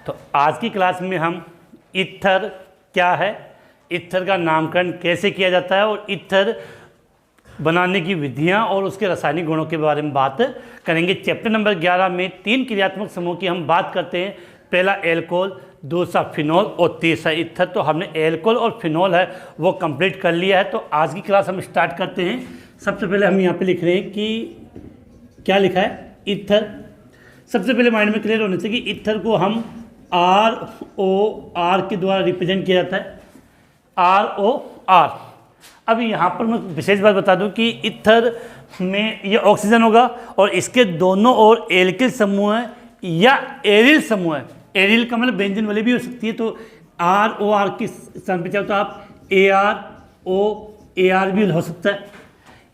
तो आज की क्लास में हम ईथर क्या है, ईथर का नामकरण कैसे किया जाता है और ईथर बनाने की विधियां और उसके रासायनिक गुणों के बारे में बात करेंगे। चैप्टर नंबर 11 में 3 क्रियात्मक समूह की हम बात करते हैं। पहला एल्कोहल, दूसरा फिनॉल और तीसरा ईथर। तो हमने एल्कोहल और फिनॉल है वो कंप्लीट कर लिया है। तो आज की क्लास हम स्टार्ट करते हैं। सबसे पहले हम यहाँ पे लिख रहे हैं कि क्या लिखा है, ईथर। सबसे पहले माइंड में क्लियर होना चाहिए कि ईथर को हम ROR के द्वारा रिप्रेजेंट किया जाता है, ROR। अब यहाँ पर मैं विशेष बात बता दूं कि ईथर में ये ऑक्सीजन होगा और इसके दोनों ओर एल्किल समूह है या एरिल समूह है। एरिल का मतलब बेंजीन वाली भी हो सकती है, तो ROR के स्थान पे चाहो तो आप AROAR भी हो सकता है,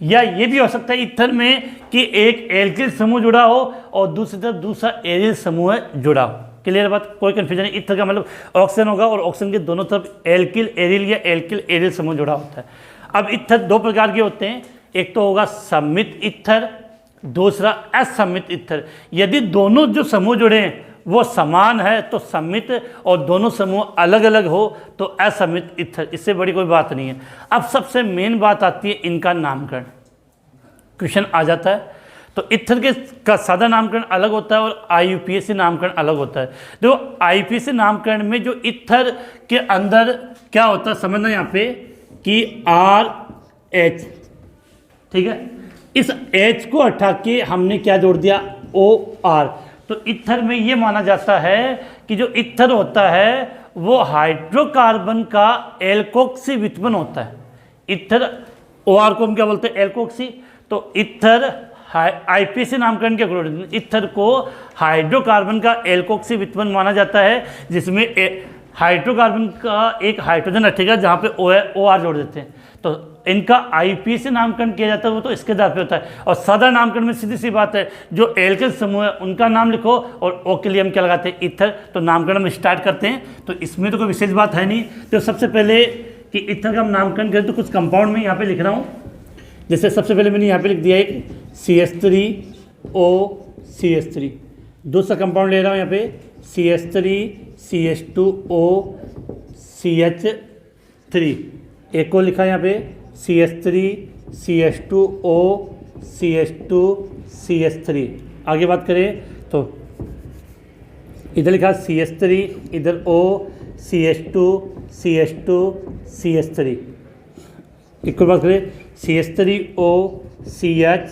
या ये भी हो सकता है ईथर में कि एक एल्किल समूह जुड़ा हो और दूसरी तरफ दूसरा एरिल समूह जुड़ा हो। क्लियर बात, कोई कन्फ्यूजन नहीं। ईथर का मतलब ऑक्सीजन होगा और ऑक्सीजन के दोनों तरफ एल्किल एरिल या एल्किल एरिल समूह जुड़ा होता है। अब ईथर दो प्रकार के होते हैं, एक तो होगा सममित ईथर, दूसरा असममित ईथर। यदि दोनों जो समूह जुड़े हैं वो समान है तो सममित, और दोनों समूह अलग अलग हो तो असममित ईथर। इससे बड़ी कोई बात नहीं है। अब सबसे मेन बात आती है इनका नामकरण। क्वेश्चन आ जाता है तो ईथर के का सादा नामकरण अलग होता है और IUPAC नामकरण अलग होता है। देखो IUPAC नामकरण में जो ईथर के अंदर क्या होता है समझना यहाँ पे कि RH, ठीक है, इस H को हटा के हमने क्या जोड़ दिया, OR। तो ईथर में ये माना जाता है कि जो ईथर होता है वो हाइड्रोकार्बन का एल्कोक्सी व्युत्पन्न होता है। ईथर OR को हम क्या बोलते हैं, एल्कोक्सी। तो ईथर IUPAC नामकरण के अकॉर्डिंग ईथर को हाइड्रोकार्बन का एल्कोक्सी व्युत्पन्न माना जाता है, जिसमें हाइड्रोकार्बन का एक हाइड्रोजन हटेगा जहाँ पे OR जोड़ देते हैं। तो इनका IUPAC नामकरण किया जाता है वो तो इसके आधार पे होता है। और सादा नामकरण में सीधी सी बात है, जो एल्किल समूह है उनका नाम लिखो और O के लिए हम क्या लगाते हैं, ईथर। तो नामकरण हम स्टार्ट करते हैं। तो इसमें तो कोई विशेष बात है नहीं। तो सबसे पहले कि ईथर का हम नामकरण करें तो कुछ कंपाउंड में यहाँ पे लिख रहा हूँ। जैसे सबसे पहले मैंने यहाँ पे लिख दिया एक CH3OCH3। दूसरा कंपाउंड ले रहा हूँ यहाँ पे CH3CH2OCH3। एक को लिखा है यहाँ पे CH3CH2OCH2CH3। आगे बात करें तो इधर लिखा CH3, इधर O, CH2CH2CH3। एक और बात करें CH3OCH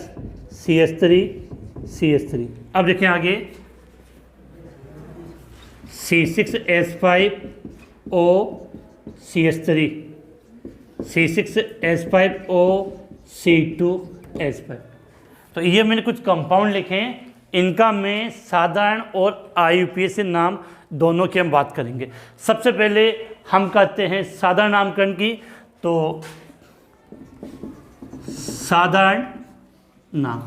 CH3CH3। अब देखें आगे C6H5OCH3, C6H5OC2H5। तो ये मैंने कुछ कंपाउंड लिखे हैं, इनका मैं साधारण और IUPAC नाम दोनों की हम बात करेंगे। सबसे पहले हम कहते हैं साधारण नामकरण की। तो साधारण नाम,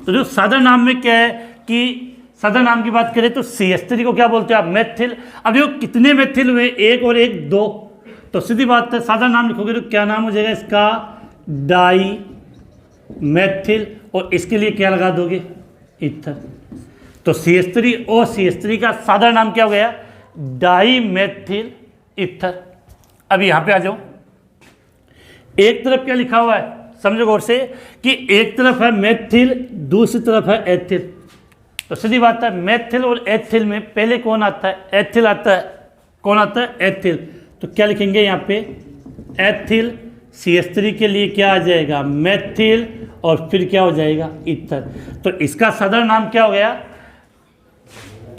तो जो साधारण नाम में क्या है कि साधारण नाम की बात करें तो CH3 को क्या बोलते हैं आप, मेथिल। अब ये कितने मेथिल हुए, एक और एक दो। तो सीधी बात है साधारण नाम लिखोगे तो क्या नाम हो जाएगा इसका, डाई मेथिल। और इसके लिए क्या लगा दोगे, ईथर। तो CH3OCH3 का साधारण नाम क्या हो गया, डाई मेथिल ईथर। अब यहाँ पे आ जाओ, एक तरफ क्या लिखा हुआ है समझो गौर से कि एक तरफ है मेथिल, दूसरी तरफ है एथिल। तो सीधी बात है मेथिल और एथिल में पहले कौन आता है, एथिल आता है। कौन आता है, एथिल। तो क्या लिखेंगे यहाँ पे, एथिल। CH3 के लिए क्या आ जाएगा, मेथिल, और फिर क्या हो जाएगा, ईथर। तो इसका साधारण नाम क्या हो गया,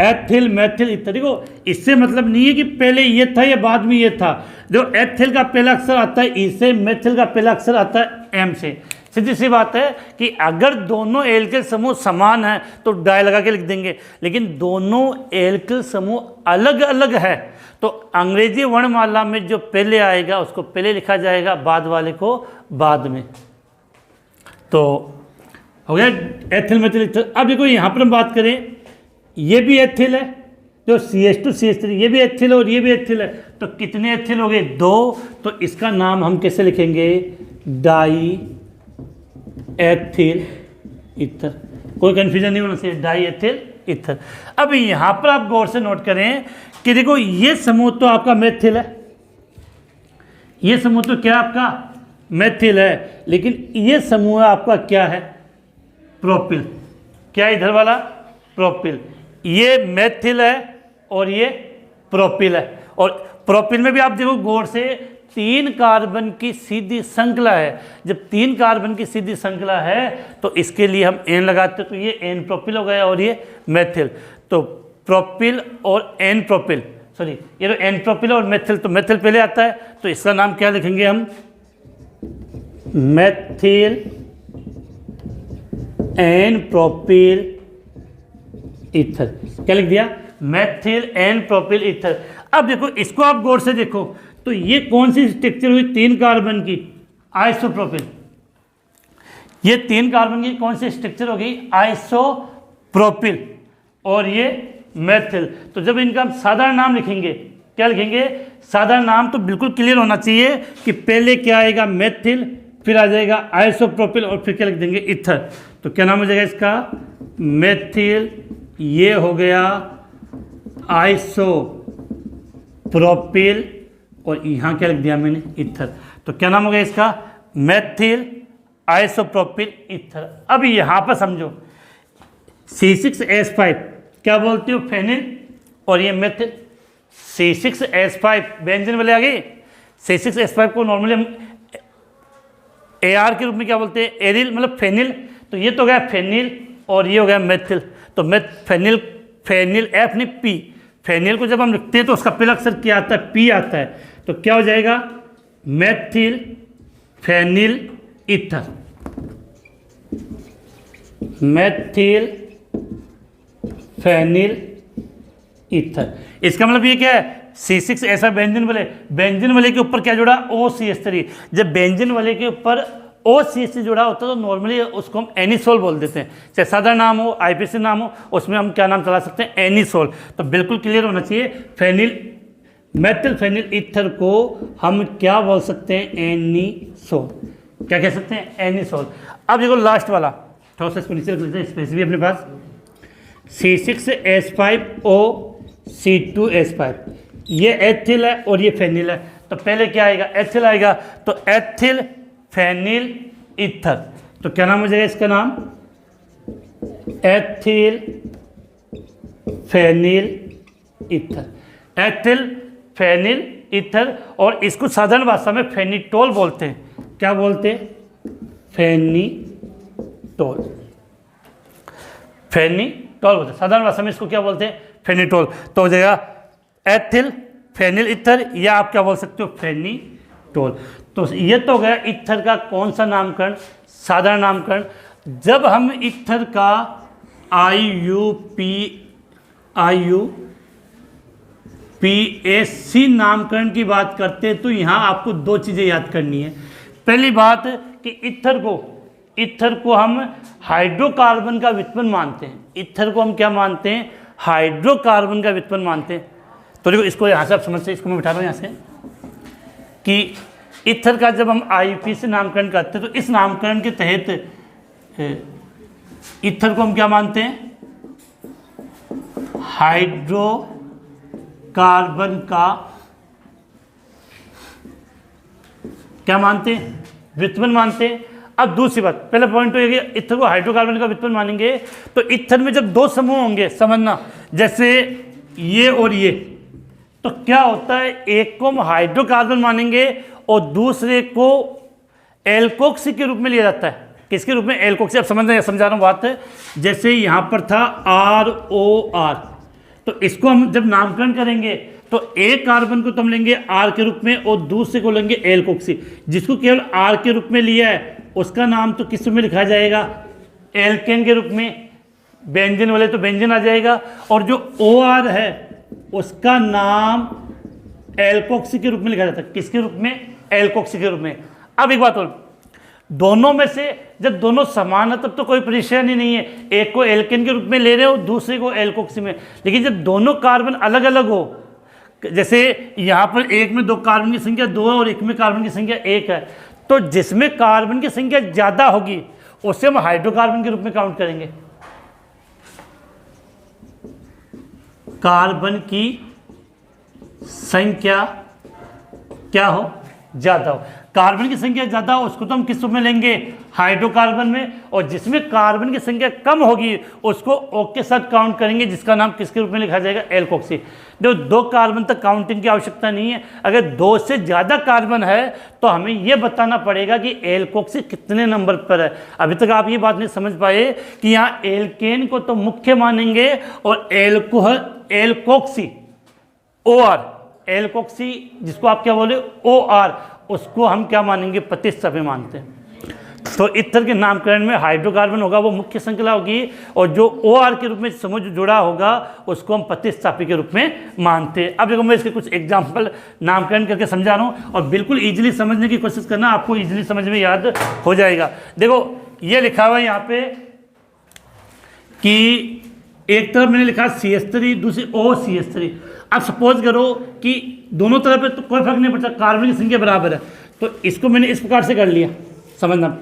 एथिल मेथिल ईथर। देखो इससे मतलब नहीं है कि पहले ये था या बाद में ये था। जो एथिल का पहला अक्षर आता है ई से, मेथिल का पहला अक्षर आता है एम से। सीधी सी बात है कि अगर दोनों एल्किल समूह समान है तो डाई लगा के लिख देंगे, लेकिन दोनों एल्किल समूह अलग अलग है तो अंग्रेजी वर्णमाला में जो पहले आएगा उसको पहले लिखा जाएगा, बाद वाले को बाद में। तो हो गया एथिल मेथिल ईथर। अब देखो यहाँ पर हम बात करें, ये भी एथिल है, जो CH2CH3 ये भी एथिल है और ये भी एथिल है। तो कितने एथिल हो गए, दो। तो इसका नाम हम कैसे लिखेंगे, डाई एथिल ईथर। कोई कन्फ्यूजन नहीं होना चाहिए, डाई एथिल ईथर। अब यहाँ पर आप गौर से नोट करें कि देखो ये समूह तो आपका मेथिल है, ये समूह तो क्या आपका मेथिल है, लेकिन ये समूह आपका क्या है, प्रोपिल। क्या इधर वाला प्रोपिल, ये मेथिल है और ये प्रोपिल है। और प्रोपिल में भी आप देखो गौर से 3 कार्बन की सीधी श्रृंखला है। जब 3 कार्बन की सीधी श्रृंखला है तो इसके लिए हम एन लगाते हैं, तो ये एन प्रोपिल हो गया और ये मेथिल। तो प्रोपिल और एन प्रोपिल, सॉरी ये तो एन प्रोपिल और मेथिल, तो मेथिल पहले आता है, तो इसका नाम क्या लिखेंगे हम, मेथिल एन प्रोपिल ईथर। क्या लिख दिया, मेथिल एन प्रोपिल ईथर। अब देखो इसको आप गौर से देखो, तो ये कौन सी स्ट्रक्चर हुई 3 कार्बन की, आइसोप्रोपिल। ये 3 कार्बन की कौन सी स्ट्रक्चर हो गई, आइसोप्रोपिल, और ये मेथिल। तो जब इनका हम साधारण नाम लिखेंगे, क्या लिखेंगे, साधारण नाम, तो बिल्कुल क्लियर होना चाहिए कि पहले क्या आएगा, मेथिल, फिर आ जाएगा आइसोप्रोपिल, और फिर क्या लिख देंगे, ईथर। तो क्या नाम हो जाएगा इसका, मेथिल, ये हो गया आइसोप्रोपिल, और यहाँ क्या लिख दिया मैंने, ईथर। तो क्या नाम हो गया इसका, मेथिल आइसोप्रोपिल ईथर। अब यहाँ पर समझो C6H5 क्या बोलते हो, फेनिल, और ये मेथिल। C6H5 बेंजीन वाले आ गए। C6H5 को नॉर्मली हम AR के रूप में क्या बोलते हैं, एरिल, मतलब फेनिल। तो ये तो हो गया फेनिल और ये हो गया मेथिल। तो फेनिल, फेनिल F नहीं P, फेनिल को जब हम लिखते हैं तो उसका पहला अक्षर क्या आता है, P आता है। तो क्या हो जाएगा, methyl phenyl ether, methyl phenyl ether. इसका मतलब ये क्या है, C6H5 बेंजीन वाले, बेंजीन वाले के ऊपर क्या जुड़ा, OCH3। जब बेंजीन वाले के ऊपर OCH3 जुड़ा होता है तो नॉर्मली उसको हम एनिसोल बोल देते हैं। चाहे सादा नाम हो, IPC नाम हो, उसमें हम क्या नाम चला सकते हैं, एनिसोल। तो बिल्कुल क्लियर होना चाहिए, फेनिल, मेथिल फेनिल ईथर को हम क्या बोल सकते हैं, एनिसोल। क्या कह सकते हैं, एनिसोल। अब देखो लास्ट वाला, थोड़ा सा इसको नीचे रख लेते हैं, स्पेस भी अपने पास, C6H5O C2H5, ये एथिल है और ये फेनिल है। तो पहले क्या आएगा, एथिल आएगा, तो एथिल फेनिल ईथर। तो क्या नाम हो जाएगा इसका नाम, ethyl phenyl ether, ethyl phenyl ether. और इसको साधारण भाषा में फेनिटोल बोलते हैं। क्या बोलते हैं, फेनिटोल, फेनिटोल बोलते हैं साधारण भाषा में, इसको क्या बोलते हैं, फेनिटोल। तो हो जाएगा एथिल फेनिल ईथर, या आप क्या बोल सकते हो, फेनिटोल। तो ये तो गया ईथर का कौन सा नामकरण, साधारण नामकरण। जब हम ईथर का IUPAC नामकरण की बात करते हैं तो यहाँ आपको 2 चीज़ें याद करनी है। पहली बात कि ईथर को हम हाइड्रोकार्बन का व्युत्पन्न मानते हैं। ईथर को हम क्या मानते हैं, हाइड्रोकार्बन का व्युत्पन्न मानते हैं। तो देखो इसको यहाँ से आप समझते हैं, इसको मैं बिठा रहा हूँ यहाँ से, कि ईथर का जब हम IUPAC नामकरण करते हैं तो इस नामकरण के तहत ईथर को हम क्या मानते हैं, हाइड्रोकार्बन का क्या मानते हैं, व्युत्पन्न मानते हैं। अब दूसरी बात, पहला पॉइंट तो ये कि ईथर को हाइड्रोकार्बन का व्युत्पन्न मानेंगे तो ईथर में जब 2 समूह होंगे, समझना, जैसे ये और ये, तो क्या होता है, एक को हम हाइड्रोकार्बन मानेंगे और दूसरे को एल्कोक्सी के रूप में लिया जाता है। किसके रूप में, एल्कोक्सी। अब समझना, समझा रहा हूँ बात है। जैसे यहाँ पर था ROR, तो इसको हम जब नामकरण करेंगे तो एक कार्बन को तो हम लेंगे R के रूप में और दूसरे को लेंगे एल्कोक्सी। जिसको केवल R के रूप में लिया है उसका नाम तो किस रूप में लिखा जाएगा, एल्केन के रूप में। बेंजीन वाले तो बेंजीन आ जाएगा, और जो OR है उसका नाम एल्कोक्सी के रूप में लिखा जाता है। किसके रूप में, एल्कोक्सी के रूप में। अब एक बात और, दोनों में से जब दोनों समान है तब तो कोई परेशानी नहीं है, एक को एल्केन के रूप में ले रहे हो, दूसरे को एल्कोक्सी में। लेकिन जब दोनों कार्बन अलग अलग हो, जैसे यहाँ पर एक में 2 कार्बन की संख्या 2 है और एक में कार्बन की संख्या 1 है, तो जिसमें कार्बन की संख्या ज़्यादा होगी उसे हम हाइड्रोकार्बन के रूप में काउंट करेंगे। कार्बन की संख्या क्या हो, ज़्यादा हो। कार्बन की संख्या ज़्यादा हो उसको तो हम किस रूप में लेंगे, हाइड्रोकार्बन में, और जिसमें कार्बन की संख्या कम होगी उसको O के साथ काउंट करेंगे, जिसका नाम किसके रूप में लिखा जाएगा, एल्कोक्सी। देखो 2 कार्बन तक काउंटिंग की आवश्यकता नहीं है, अगर 2 से ज़्यादा कार्बन है तो हमें यह बताना पड़ेगा कि एल्कोक्सी कितने नंबर पर है। अभी तक आप ये बात नहीं समझ पाए कि यहाँ एल्केन को तो मुख्य मानेंगे और एल्कोक्सी OR, एल्कोक्सी जिसको आप क्या बोले OR, उसको हम क्या मानेंगे, प्रतिस्थापी मानते हैं। तो इथर के नामकरण में हाइड्रोकार्बन होगा वो मुख्य श्रृंखला होगी, और जो OR के रूप में समूह जुड़ा होगा उसको हम प्रतिस्थापी के रूप में मानते हैं। अब देखो मैं इसके कुछ एग्जाम्पल नामकरण करके समझा रहा हूँ, और बिल्कुल ईजिली समझने की कोशिश करना, आपको ईजिली समझ में याद हो जाएगा। देखो ये लिखा हुआ है यहाँ पे कि एक तरफ मैंने लिखा CH3, दूसरी OCH3। अब सपोज करो कि दोनों तरफ पे तो कोई फर्क नहीं पड़ता, कार्बन की संख्या बराबर है, तो इसको मैंने इस प्रकार से कर लिया। समझना,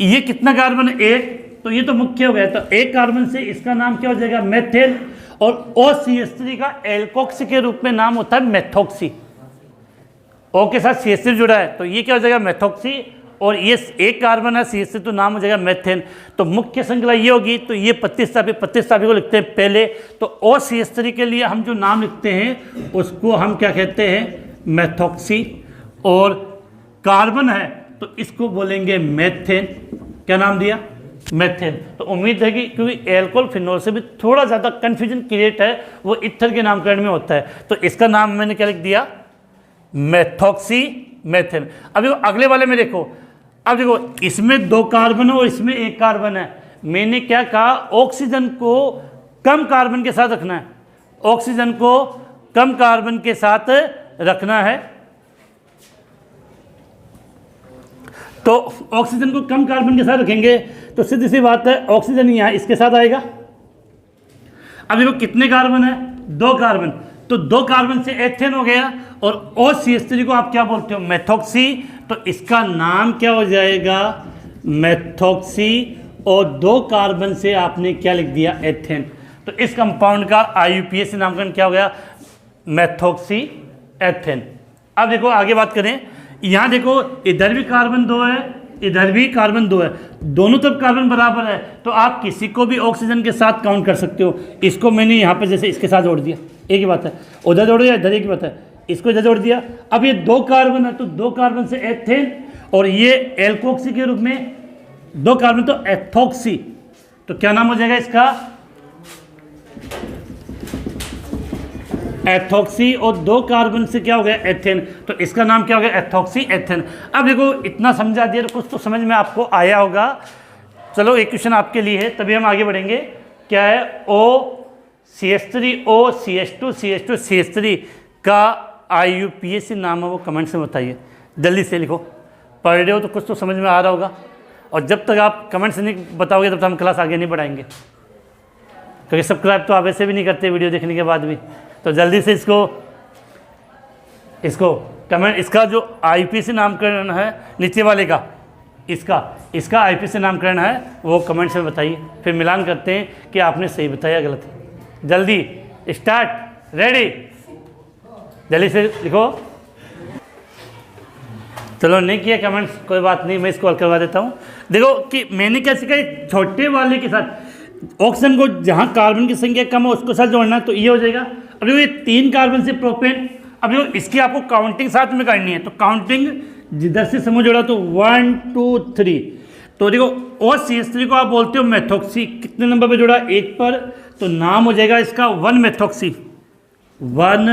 ये कितना कार्बन है, 1, तो ये तो मुख्य हो गया, तो एक कार्बन से इसका नाम क्या हो जाएगा, मेथेन, और OCH3 का एल्कोक्सी के रूप में नाम होता है मेथोक्सी। O के साथ CH3 जुड़ा है तो ये क्या हो जाएगा, मेथोक्सी, और ये एक कार्बन है CH3 तो नाम हो जाएगा मेथेन। तो मुख्य श्रृंखला ये होगी, तो ये प्रतिस्थापी को लिखते हैं पहले। तो OCH3 के लिए हम जो नाम लिखते हैं उसको हम क्या कहते हैं, मेथोक्सी, और कार्बन है तो इसको बोलेंगे मेथेन। क्या नाम दिया, मेथेन। तो उम्मीद है कि क्योंकि एल्कोहल फिनोल से भी थोड़ा ज़्यादा कन्फ्यूजन क्रिएट है, वो इथर के नामकरण में होता है, तो इसका नाम मैंने क्या लिख दिया, मेथोक्सी मेथेन। अभी अगले वाले में देखो, अब देखो इसमें 2 कार्बन है और इसमें 1 कार्बन है। मैंने क्या कहा, ऑक्सीजन को कम कार्बन के साथ रखना है, ऑक्सीजन को कम कार्बन के साथ रखना है। तो ऑक्सीजन को कम कार्बन के साथ रखेंगे तो सीधी सी बात है ऑक्सीजन यहाँ इसके साथ आएगा। अब देखो कितने कार्बन है, 2 कार्बन, तो 2 कार्बन से एथेन हो गया, और OCH3 को आप क्या बोलते हो, मेथोक्सी, तो इसका नाम क्या हो जाएगा, मेथोक्सी, और 2 कार्बन से आपने क्या लिख दिया, एथेन। तो इस कंपाउंड का IUPAC नामकरण क्या हो गया, मेथोक्सी एथेन। अब देखो आगे बात करें, यहाँ देखो इधर भी कार्बन 2 है, इधर भी कार्बन 2 है, दोनों तरफ कार्बन बराबर है, तो आप किसी को भी ऑक्सीजन के साथ काउंट कर सकते हो। इसको मैंने यहाँ पे जैसे इसके साथ जोड़ दिया, एक ही बात है, उधर जोड़ दिया, इधर एक ही बात है, इसको इधर जोड़ दिया। अब ये 2 कार्बन है तो 2 कार्बन से एथेन, और ये एल्कोक्सी के रूप में 2 कार्बन तो एथोक्सी, तो क्या नाम हो जाएगा इसका, एथोक्सी, और 2 कार्बन से क्या हो गया, एथेन, तो इसका नाम क्या हो गया, एथोक्सी एथेन। अब देखो इतना समझा दिया तो कुछ तो समझ में आपको आया होगा। चलो एक क्वेश्चन आपके लिए है, तभी हम आगे बढ़ेंगे। क्या है, OCH3 CH2 का IUPAC नाम है, वो कमेंट्स में बताइए, जल्दी से लिखो। पढ़ रहे हो तो कुछ तो समझ में आ रहा होगा, और जब तक आप कमेंट्स नहीं बताओगे तब तक हम क्लास आगे नहीं बढ़ाएंगे, क्योंकि सब्सक्राइब तो आप वैसे भी नहीं करते वीडियो देखने के बाद भी। तो जल्दी से इसको कमेंट, इसका जो IUPAC नामकरण है नीचे वाले का, इसका IUPAC नामकरण है वो कमेंट्स में बताइए, फिर मिलान करते हैं कि आपने सही बताया गलत। जल्दी स्टार्ट, रेडी, जल्दी से लिखो। चलो नहीं किया कमेंट्स, कोई बात नहीं, मैं इसको हल करवा देता हूँ। देखो कि मैंने क्या सीखा, छोटे वाले के साथ ऑक्सीजन को जहाँ कार्बन की संख्या कम है उसको साथ जोड़ना, तो ये हो जाएगा। अब देखो ये 3 कार्बन से प्रोपेन, अब देखो इसकी आपको काउंटिंग साथ में करनी है, तो काउंटिंग जिधर से समूह जोड़ा तो 1 2 3, तो देखो OCH3 को आप बोलते हो मेथोक्सी, कितने नंबर पे जोड़ा, 1 पर, तो नाम हो जाएगा इसका 1 मेथोक्सी, 1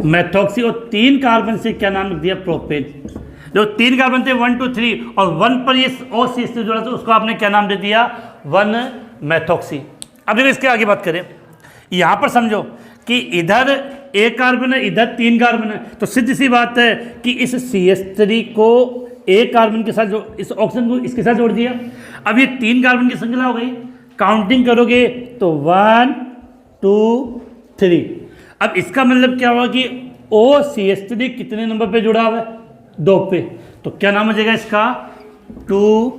मेथोक्सी, और 3 कार्बन से क्या नाम लिख दिया, प्रोपेन। जो 3 कार्बन थे 1 2 3, और 1 पर ये OCH3 जोड़ा तो उसको आपने क्या नाम दे दिया, 1 मेथोक्सी। अब देखो इसके आगे बात करें, यहाँ पर समझो कि इधर 1 कार्बन है, इधर 3 कार्बन है, तो सीधी सी बात है कि इस CH3 को 1 कार्बन के साथ जो इस ऑक्सीजन को इसके साथ जोड़ दिया। अब ये 3 कार्बन की श्रृंखला हो गई, काउंटिंग करोगे तो 1 2 3। अब इसका मतलब क्या हुआ कि OCH3 कितने नंबर पे जुड़ा हुआ है, 2 पे, तो क्या नाम हो जाएगा इसका, 2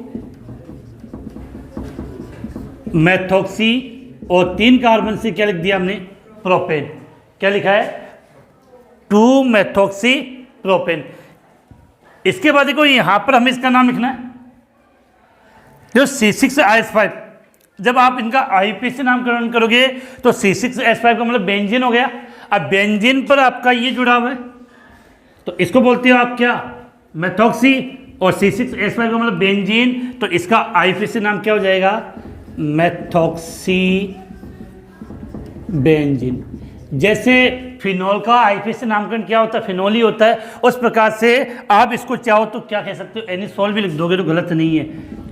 मेथोक्सी और 3 कार्बन से क्या लिख दिया हमने, प्रोपेन। क्या लिखा है, 2 मेथॉक्सी प्रोपेन। इसके बाद देखो यहां पर हमें इसका नाम लिखना है, जो C6H5, जब आप इनका IP से नामकरण करोगे तो C6H5 का मतलब बेंजीन हो गया। अब बेंजीन पर आपका ये जुड़ा हुआ है तो इसको बोलते हो आप क्या, मेथॉक्सी, और C6H5 का मतलब बेंजीन, तो इसका IP से नाम क्या हो जाएगा, मेथॉक्सी बेंजीन। जैसे फिनॉल का IP से नामकरण क्या होता है, फिनॉल ही होता है, उस प्रकार से आप इसको चाहो तो क्या कह सकते हो, एनिसोल भी लिख दोगे तो गलत नहीं है,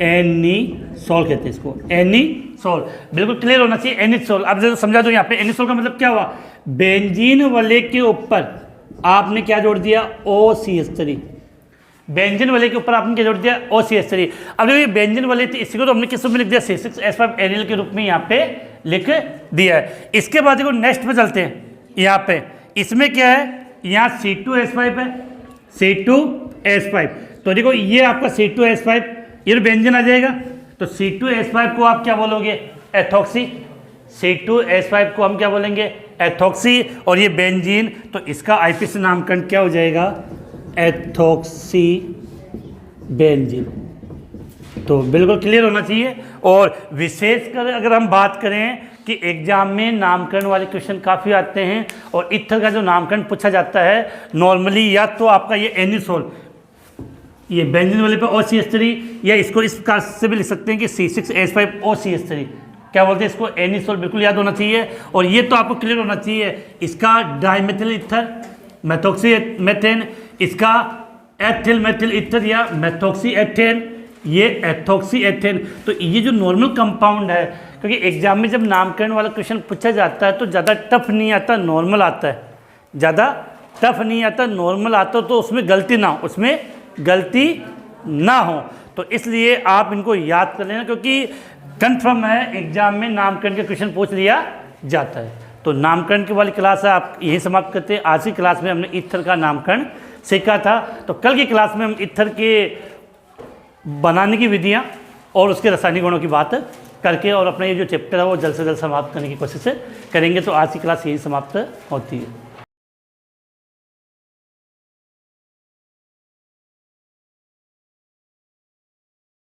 एनिसोल कहते हैं इसको, एनिसोल। बिल्कुल क्लियर होना चाहिए, एनिसोल। अब जरा समझा दो यहाँ पे, एनिसोल का मतलब क्या हुआ, बेंजीन वाले के ऊपर आपने क्या जोड़ दिया, OCH3। बेंजीन वाले के ऊपर आपने क्या जोड़ दिया, OCH3। अब देखो ये बेंजीन वाले थे, इसी को तो हमने किस रूप में लिख दिया, C6H5 एनिल के रूप में यहाँ पे लिख दिया है। इसके बाद देखो नेक्स्ट पे चलते हैं, यहाँ पे इसमें क्या है, यहाँ C2H5 है, C2H5। तो देखो ये आपका C2H5, ये बेंजीन आ जाएगा, तो C2H5 को आप क्या बोलोगे, एथॉक्सी। C2H5 को हम क्या बोलेंगे, एथॉक्सी, और ये बेंजीन, तो इसका IP से नामकरण क्या हो जाएगा, एथॉक्सी बेंजीन। तो बिल्कुल क्लियर होना चाहिए। और विशेषकर अगर हम बात करें कि एग्जाम में नामकरण वाले क्वेश्चन काफ़ी आते हैं, और ईथर का जो नामकरण पूछा जाता है नॉर्मली, या तो आपका ये एनिसोल, ये बेंजीन वाले पे OCH3, या इसको इस प्रकार से भी लिख सकते हैं कि C6H5 OCH3। क्या बोलते हैं इसको, एनिसोल। बिल्कुल याद होना चाहिए। और ये तो आपको क्लियर होना चाहिए, इसका डाइमेथिल ईथर मेथॉक्सी मेथेन, इसका एथिल मेथिल ईथर या मेथॉक्सी एथेन, ये एथॉक्सी एथेन। तो ये जो नॉर्मल कंपाउंड है, क्योंकि एग्जाम में जब नामकरण वाला क्वेश्चन पूछा जाता है तो ज़्यादा टफ नहीं आता, नॉर्मल आता है, ज़्यादा टफ नहीं आता, नॉर्मल आता, तो उसमें गलती ना हो, उसमें गलती ना हो। तो इसलिए आप इनको याद कर लेना, क्योंकि कंफर्म है एग्जाम में नामकरण के क्वेश्चन पूछ लिया जाता है। तो नामकरण की वाली क्लास है आप यही समाप्त करते हैं। आज की क्लास में हमने ईथर का नामकरण सीखा था, तो कल की क्लास में हम ईथर के बनाने की विधियाँ और उसके रासायनिक गुणों की बात करके और अपना ये जो चैप्टर है वो जल्द से जल्द समाप्त करने की कोशिश करेंगे। तो आज की क्लास यही समाप्त होती है।